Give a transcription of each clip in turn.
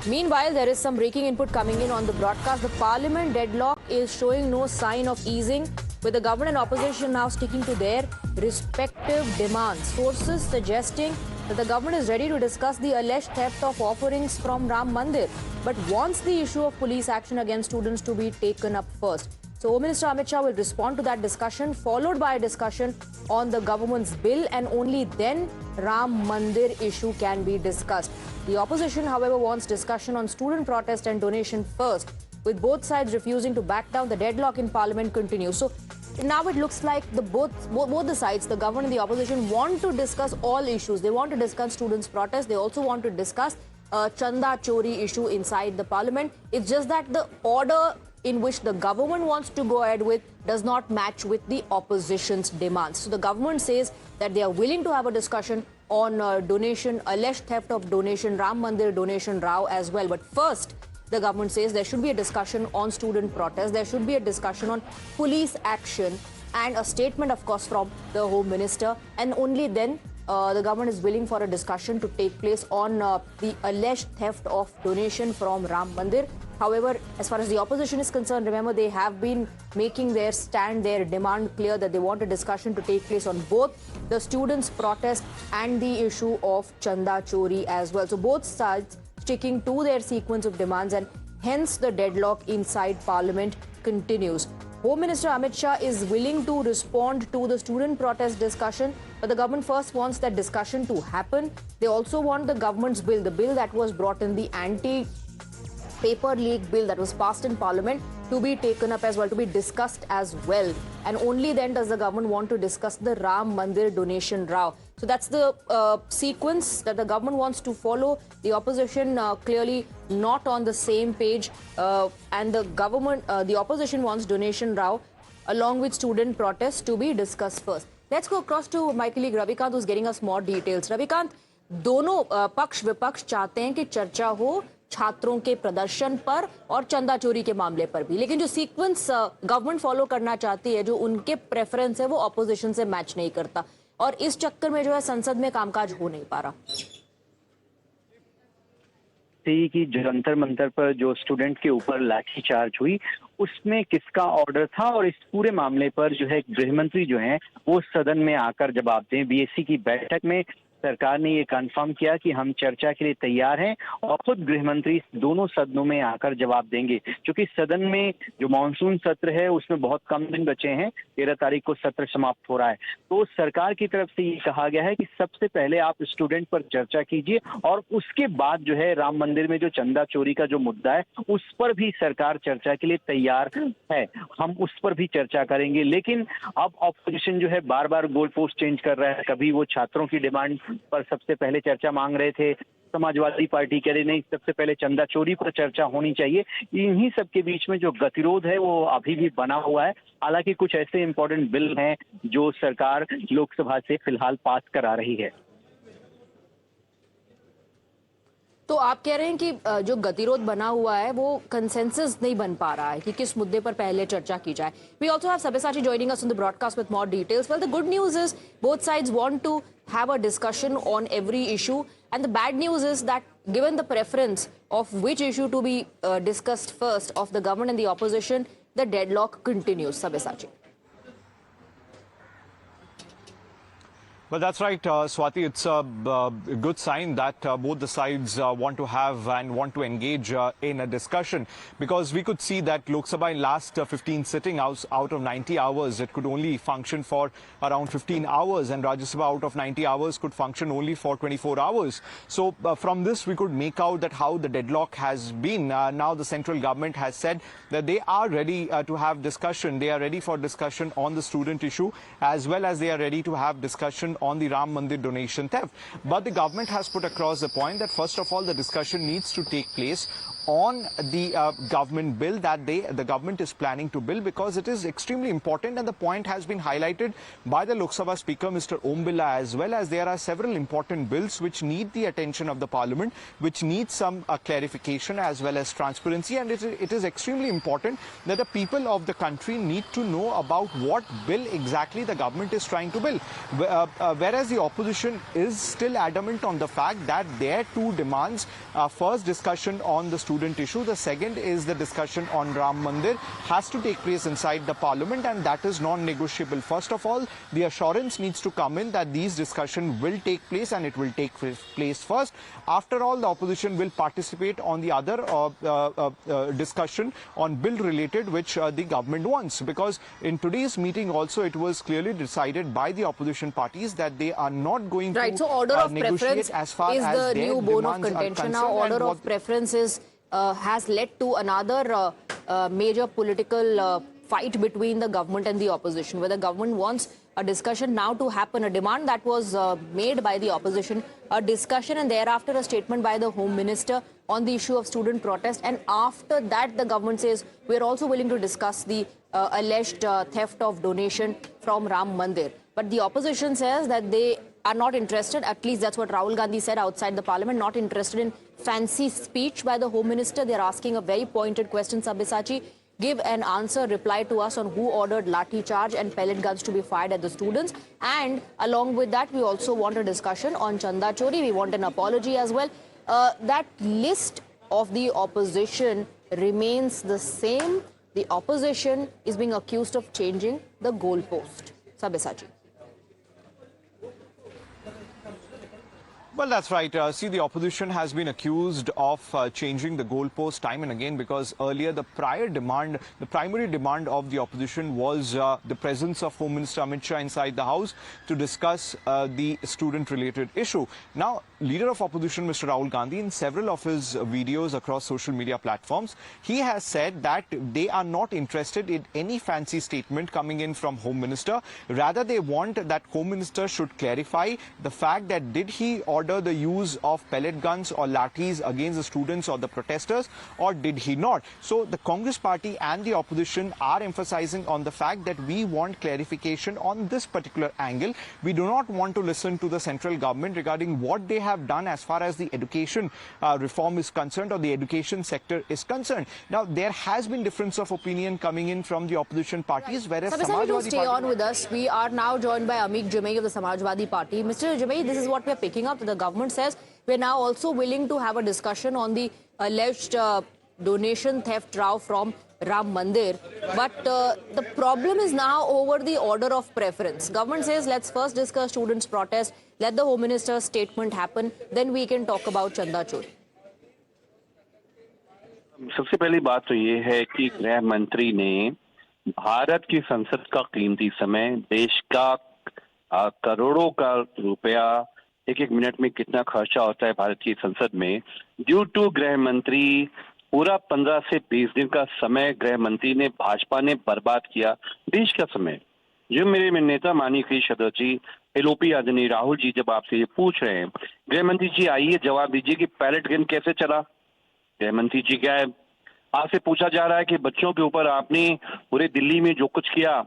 Meanwhile, there is some breaking input coming in on the broadcast. The Parliament deadlock is showing no sign of easing, with the government and opposition now sticking to their respective demands. Sources suggesting that the government is ready to discuss the alleged theft of offerings from Ram Mandir, but wants the issue of police action against students to be taken up first. So, Home Minister Amit Shah will respond to that discussion, followed by a discussion on the government's bill, and only then Ram Mandir issue can be discussed. The opposition, however, wants discussion on student protest and donation first, with both sides refusing to back down. The deadlock in Parliament continues. So now it looks like both the sides, the government and the opposition, want to discuss all issues. They want to discuss students' protest. They also want to discuss Chanda Chori issue inside the Parliament. It's just that the order in which the government wants to go ahead with does not match with the opposition's demands. So the government says that they are willing to have a discussion on donation, alleged theft of donation, Ram Mandir donation row as well. But first, the government says there should be a discussion on student protest, there should be a discussion on police action, and a statement, of course, from the Home Minister. And only then the government is willing for a discussion to take place on the alleged theft of donation from Ram Mandir. However, as far as the opposition is concerned, remember, they have been making their stand, their demand clear that they want a discussion to take place on both the students' protest and the issue of Chanda Chori as well. So both sides sticking to their sequence of demands, and hence the deadlock inside Parliament continues. Home Minister Amit Shah is willing to respond to the student protest discussion, but the government first wants that discussion to happen. They also want the government's bill, the bill that was brought in, the anti-paper leak bill that was passed in Parliament, to be taken up as well, to be discussed as well. And only then does the government want to discuss the Ram Mandir donation row. So that's the sequence that the government wants to follow. The opposition clearly not on the same page, and the opposition wants donation row along with student protests to be discussed first. Let's go across to my colleague Ravikant, who's getting us more details. Ravikant, दोनों पक्ष विपक्ष चाहते हैं कि चर्चा हो छात्रों के प्रदर्शन पर और चंदा चोरी के मामले पर भी, लेकिन जो सीक्वेंस गवर्नमेंट फॉलो करना चाहती है, जो उनके प्रेफरेंस है, वो ऑपोजिशन से मैच नहीं करता, और इस चक्कर में जो है संसद में कामकाज हो नहीं पा रहा। कि जंतर मंतर पर जो स्टूडेंट के ऊपर लाठीचार्ज हुई, उसमें किसका ऑर्डर था, और इस पूरे मामले पर जो है गृह मंत्री जो हैं वो सदन में आकर जवाब दें। बीएससी की बैठक में सरकार ने ये कंफर्म किया कि हम चर्चा के लिए तैयार हैं, और खुद गृह मंत्री दोनों सदनों में आकर जवाब देंगे। क्योंकि सदन में जो मानसून सत्र है उसमें बहुत कम दिन बचे हैं, 13 तारीख को सत्र समाप्त हो रहा है। तो सरकार की तरफ से ये कहा गया है कि सबसे पहले आप स्टूडेंट पर चर्चा कीजिए, और उसके बाद जो है राम मंदिर में जो चंदा चोरी का जो मुद्दा है उस पर भी सरकार चर्चा के लिए तैयार है, हम उस पर भी चर्चा करेंगे। लेकिन अब ऑपोजिशन जो है बार बार गोल पोस्ट चेंज कर रहा है। कभी वो छात्रों की डिमांड पर सबसे पहले चर्चा मांग रहे थे, समाजवादी पार्टी कह रही नहीं, सबसे पहले चंदा चोरी पर चर्चा होनी चाहिए। इन्हीं सब के बीच में जो गतिरोध है वो अभी भी बना हुआ है। हालांकि कुछ ऐसे इंपॉर्टेंट बिल हैं जो सरकार लोकसभा से फिलहाल पास करा रही है। तो आप कह रहे हैं कि जो गतिरोध बना हुआ है वो कंसेंसस नहीं बन पा रहा है कि किस मुद्दे पर पहले चर्चा की जाए। We also have Sabyasachi joining us on the broadcast with more details. Well, the good news is both sides want to have a discussion on every issue, and the bad news is that given the preference of which issue to be discussed first of the government and the opposition, the deadlock continues. Sabyasachi. Well, that's right, Swati. It's a good sign that both the sides want to have and want to engage in a discussion, because we could see that Lok Sabha in last 15 sitting out of 90 hours, it could only function for around 15 hours, and Rajya Sabha out of 90 hours could function only for 24 hours. So from this, we could make out that how the deadlock has been. Now the central government has said that they are ready to have discussion. They are ready for discussion on the student issue, as well as they are ready to have discussion on the Ram Mandir donation theft. But the government has put across the point that first of all the discussion needs to take place on the government bill that the government is planning to bill, because it is extremely important, and the point has been highlighted by the Lok Sabha Speaker Mr. Om Birla as well, as there are several important bills which need the attention of the Parliament, which need some clarification as well as transparency, and it is extremely important that the people of the country need to know about what bill exactly the government is trying to bill. whereas the opposition is still adamant on the fact that their two demands, first discussion on the student issue, the second is the discussion on Ram Mandir, has to take place inside the parliament, and that is non-negotiable. First of all, the assurance needs to come in that these discussions will take place, and it will take place first. After all, the opposition will participate on the other discussion on bill related, which the government wants. Because in today's meeting also, it was clearly decided by the opposition parties that they are not going Right, to so order of negotiate preference as far is as the their new bone of demands are contention. Now, concerned. order of preference is, has led to another major political fight between the government and the opposition, where the government wants a discussion now to happen, a demand that was made by the opposition, a discussion and thereafter a statement by the Home Minister on the issue of student protest. And after that, the government says, we're also willing to discuss the alleged theft of donation from Ram Mandir. But the opposition says that they are not interested, at least that's what Rahul Gandhi said outside the parliament, not interested in fancy speech by the Home Minister. They're asking a very pointed question, Sabyasachi. Give an answer, reply to us on who ordered lathi charge and pellet guns to be fired at the students. And along with that, we also want a discussion on Chanda Chori. We want an apology as well. That list of the opposition remains the same. The opposition is being accused of changing the goalpost. Sabyasachi. Well, that's right. See, the opposition has been accused of changing the goalpost time and again, because earlier the primary demand of the opposition was the presence of Home Minister Amit Shah inside the House to discuss the student-related issue. Now, leader of opposition, Mr. Rahul Gandhi, in several of his videos across social media platforms, he has said that they are not interested in any fancy statement coming in from Home Minister. Rather, they want that Home Minister should clarify the fact that did he order the use of pellet guns or lathis against the students or the protesters, or did he not? So the Congress party and the opposition are emphasizing on the fact that we want clarification on this particular angle. We do not want to listen to the central government regarding what they have done as far as the education reform is concerned, or the education sector is concerned. Now, there has been difference of opinion coming in from the opposition parties, whereas Sabyasachi, to stay on with us, we are now joined by Amit Shah of the Samajwadi Party. Mr. Shah, this is what we are picking up. The government says we're now also willing to have a discussion on the alleged donation theft row from Ram Mandir. But the problem is now over the order of preference. Government says let's first discuss students' protest, let the Home Minister's statement happen, then we can talk about Chanda Chori. सबसे पहली बात तो ये है कि गृह मंत्री ने भारत की संसद का कीमती समय, देश का करोड़ों का रुपया, एक एक मिनट में कितना खर्चा होता है भारत की संसद में, ड्यू टू गृह मंत्री पूरा 15 से 20 दिन का समय गृह मंत्री ने, भाजपा ने बर्बाद किया, देश का समय। जो मेरे नेता माननीय अखिलेश यादव जी, एलओपी आदरणीय राहुल जी जब आपसे ये पूछ रहे हैं, गृह मंत्री जी आइए जवाब दीजिए कि पैलेट गन कैसे चला। गृह मंत्री जी क्या है, आपसे पूछा जा रहा है कि बच्चों के ऊपर आपने पूरे दिल्ली में जो कुछ किया,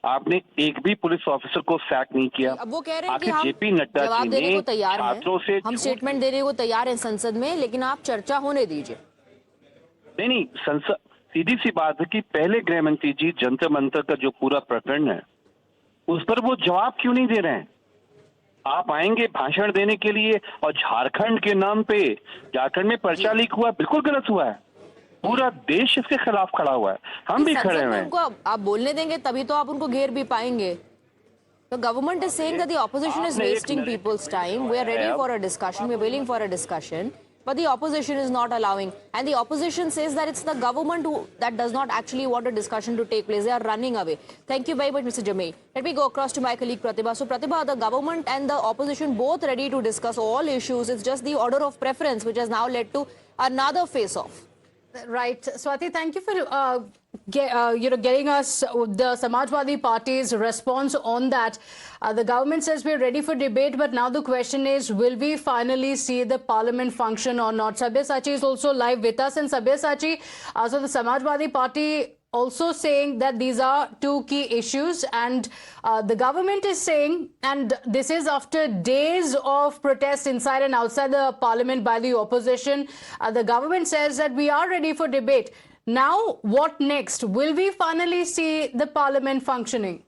आपने एक भी पुलिस ऑफिसर को सैक नहीं किया। अब वो कह रहे हैं कि हम जेपी नड्डा जवाब जी देने ने को तैयार छात्रों से, हम स्टेटमेंट देने को तैयार हैं संसद में, लेकिन आप चर्चा होने दीजिए। नहीं, संसद सीधी सी बात है कि पहले गृह मंत्री जी जंतर मंतर का जो पूरा प्रकरण है उस पर वो जवाब क्यों नहीं दे रहे हैं? आप आएंगे भाषण देने के लिए और झारखंड के नाम पे, झारखंड में पर्चा लीक हुआ, बिल्कुल गलत हुआ है, पूरा देश इसके खिलाफ खड़ा हुआ है, हम भी खड़े हुए हैं। उनको आप बोलने देंगे तभी तो आप उनको घेर भी पाएंगे। The government is saying that the opposition is wasting people's time. We are ready for a discussion. We are willing for a discussion. But the opposition is not allowing. And the opposition says that it's the government that does not actually want a discussion to take place. They are running away. Thank you very much, Mr. Jamei. Let me go across to my colleague Pratibha. So, Pratibha, the government and the opposition both ready to discuss all issues. It's just the order of preference which has now led to another face-off. Right. Swati, thank you for getting us the Samajwadi Party's response on that. The government says we're ready for debate, but now the question is, will we finally see the parliament function or not? Sabyasachi is also live with us. And Sabyasachi, so the Samajwadi Party also saying that these are two key issues, and the government is saying, and this is after days of protest inside and outside the parliament by the opposition, the government says that we are ready for debate. Now, what next? Will we finally see the parliament functioning?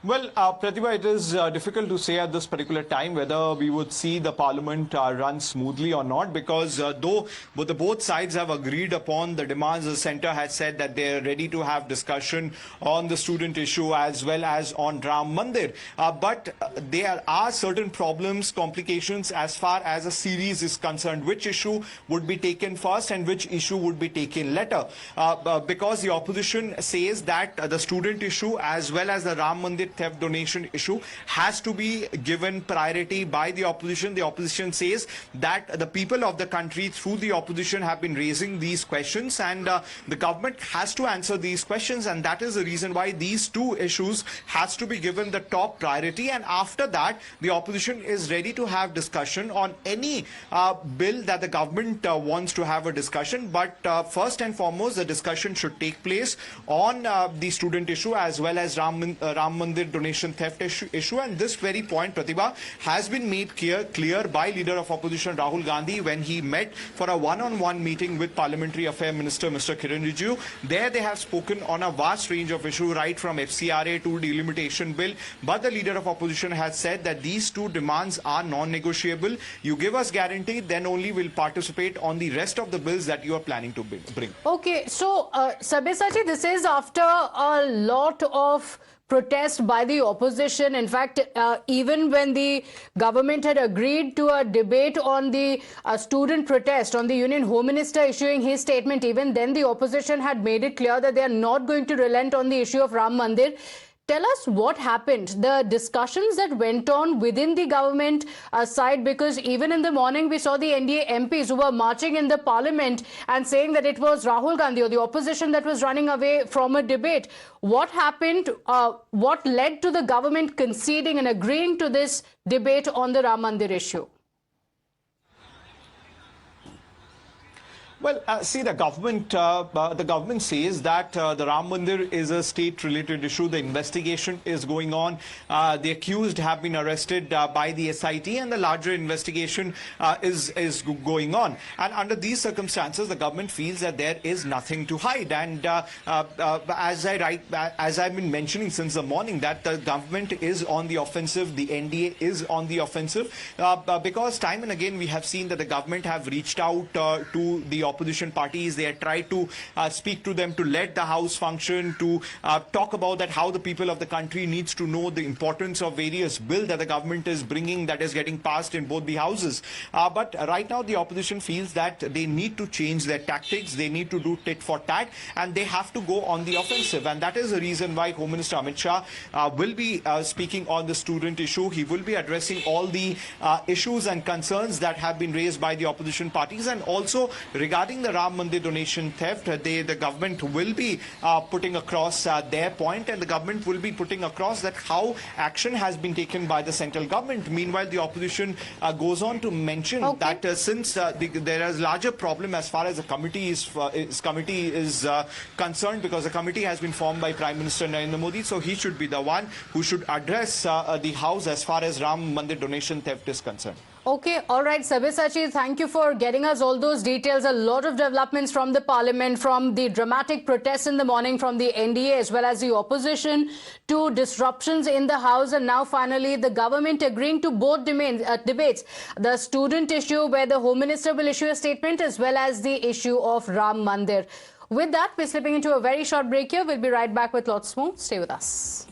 Well, Pratibha, it is difficult to say at this particular time whether we would see the parliament run smoothly or not, because though both sides have agreed upon the demands, the centre has said that they are ready to have discussion on the student issue as well as on Ram Mandir. But there are certain problems, complications as far as a series is concerned. Which issue would be taken first and which issue would be taken later? Because the opposition says that the student issue as well as the Ram Mandir theft donation issue has to be given priority by the opposition. The opposition says that the people of the country through the opposition have been raising these questions, and the government has to answer these questions, and that is the reason why these two issues has to be given the top priority. And after that, the opposition is ready to have discussion on any bill that the government wants to have a discussion. But first and foremost, the discussion should take place on the student issue as well as Ram Mandir donation theft issue. And this very point, Pratibha, has been made clear by Leader of Opposition Rahul Gandhi when he met for a one-on-one meeting with Parliamentary Affairs Minister Mr. Kiran Rijiju. There they have spoken on a vast range of issues, right from FCRA to delimitation bill. But the Leader of Opposition has said that these two demands are non-negotiable. You give us guarantee, then only we'll participate on the rest of the bills that you are planning to bring. Okay, so Sabyasachi, this is after a lot of protest by the opposition. In fact, even when the government had agreed to a debate on the student protest, on the Union Home Minister issuing his statement, even then the opposition had made it clear that they are not going to relent on the issue of Ram Mandir. Tell us what happened, the discussions that went on within the government side, because even in the morning we saw the NDA MPs who were marching in the parliament and saying that it was Rahul Gandhi or the opposition that was running away from a debate. What happened? What led to the government conceding and agreeing to this debate on the Ram Mandir issue? Well, see, the government says that the Ram Mandir is a state-related issue. The investigation is going on. The accused have been arrested by the SIT, and the larger investigation is going on. And under these circumstances, the government feels that there is nothing to hide. And as I've been mentioning since the morning, that the government is on the offensive. The NDA is on the offensive because time and again we have seen that the government have reached out to the opposition parties. They have tried to speak to them to let the house function, to talk about that how the people of the country needs to know the importance of various bills that the government is bringing that is getting passed in both the houses. But right now the opposition feels that they need to change their tactics. They need to do tit for tat, and they have to go on the offensive. And that is the reason why Home Minister Amit Shah will be speaking on the student issue. He will be addressing all the issues and concerns that have been raised by the opposition parties, and also regarding the Ram Mandir donation theft, the government will be putting across their point, and the government will be putting across that how action has been taken by the central government. Meanwhile, the opposition goes on to mention that since there is larger problem as far as the committee is concerned, because the committee has been formed by Prime Minister Narendra Modi, so he should be the one who should address the House as far as Ram Mandir donation theft is concerned. Okay, all right, Sabyasachi, thank you for getting us all those details. A lot of developments from the parliament, from the dramatic protests in the morning from the NDA as well as the opposition, to disruptions in the House, and now finally the government agreeing to both debates, the student issue where the Home Minister will issue a statement as well as the issue of Ram Mandir. With that, we're slipping into a very short break here. We'll be right back with lots more. Stay with us.